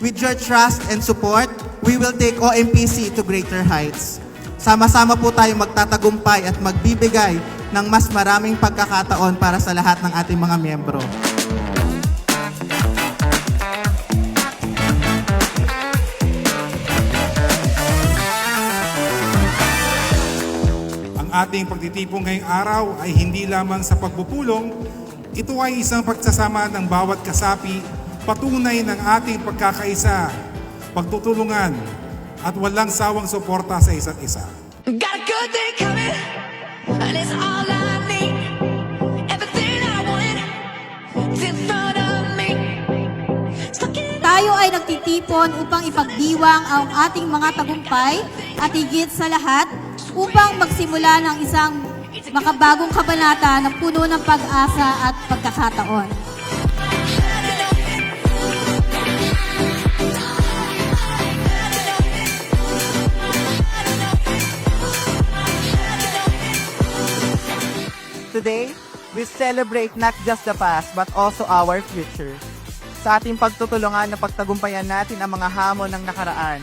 With your trust and support, we will take OMPC to greater heights. Sama-sama po tayong magtatagumpay at magbibigay ng mas maraming pagkakataon para sa lahat ng ating mga miyembro. Ang ating pagtitipon ngayong araw ay hindi lamang sa pagpupulong, ito ay isang pagsasama ng bawat kasapi, patunay ng ating pagkakaisa, pagtutulungan, at walang sawang suporta sa isa't isa. Got a good day coming, and it's all I need. Everything I want, it's in front of me. Tayo ay nagtitipon upang ipagdiwang ang ating mga tagumpay at higit sa lahat upang magsimula ng isang makabagong kabanata ng puno ng pag-asa at pagkakataon. Today, we celebrate not just the past but also our future. Sa ating pagtutulungan na pagtagumpayan natin ang mga hamon ng nakaraan.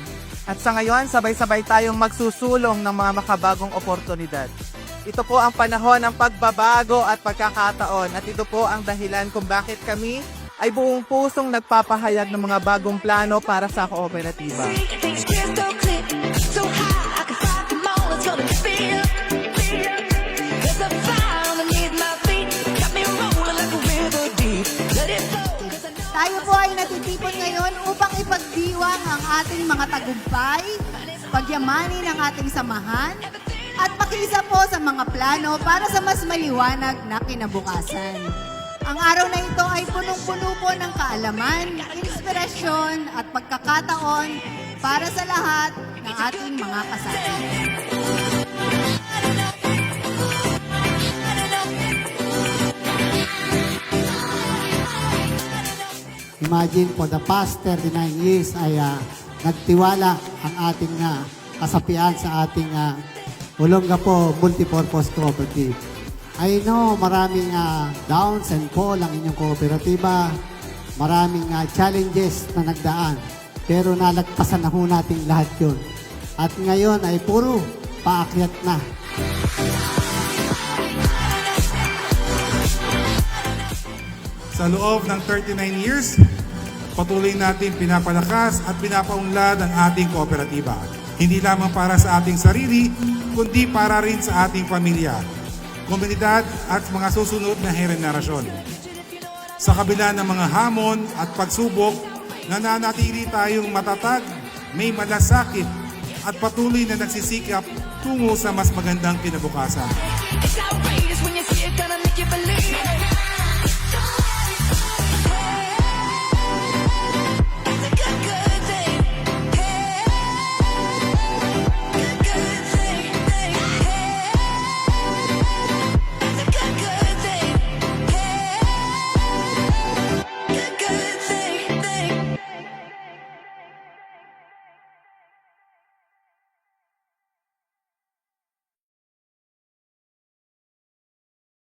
At sa ngayon, sabay-sabay tayong magsusulong ng mga makabagong oportunidad. Ito po ang panahon ng pagbabago at pagkakataon at ito po ang dahilan kung bakit kami ay buong pusong nagpapahayag ng mga bagong plano para sa kooperatiba. Things crystal clear, so high I can fight them all. It's gonna feel. There's a fire underneath my feet, got me rolling like a river deep. Let it flow, 'cause I know. Tayo po ay natitipon ngayon upang ipagdiwang ang ating mga tagumpay, pagyamanin ang ating samahan, at makiisa po sa mga plano para sa mas maliwanag na kinabukasan. Ang araw na ito ay punong-puno po ng kaalaman, inspirasyon at pagkakataon para sa lahat ng ating mga kasapi. Imagine, for the past 39 years ay nagtiwala ang ating kasapian sa ating Olongapo Multipurpose Cooperative. I know maraming downs and fall ang inyong kooperatiba, maraming challenges na nagdaan, pero nalagpasan na ho natin lahat yun. At ngayon ay puro paakyat na. Sa loob ng 39 years, patuloy natin pinapalakas at pinapaunlad ang ating kooperatiba. Hindi lamang para sa ating sarili, kundi para rin sa ating pamilya, komunidad at mga susunod na henerasyon. Sa kabila ng mga hamon at pagsubok, nananatili tayong matatag, may malasakit at patuloy na nagsisikap tungo sa mas magandang kinabukasan. It's outrageous when you see it, gonna make you believe.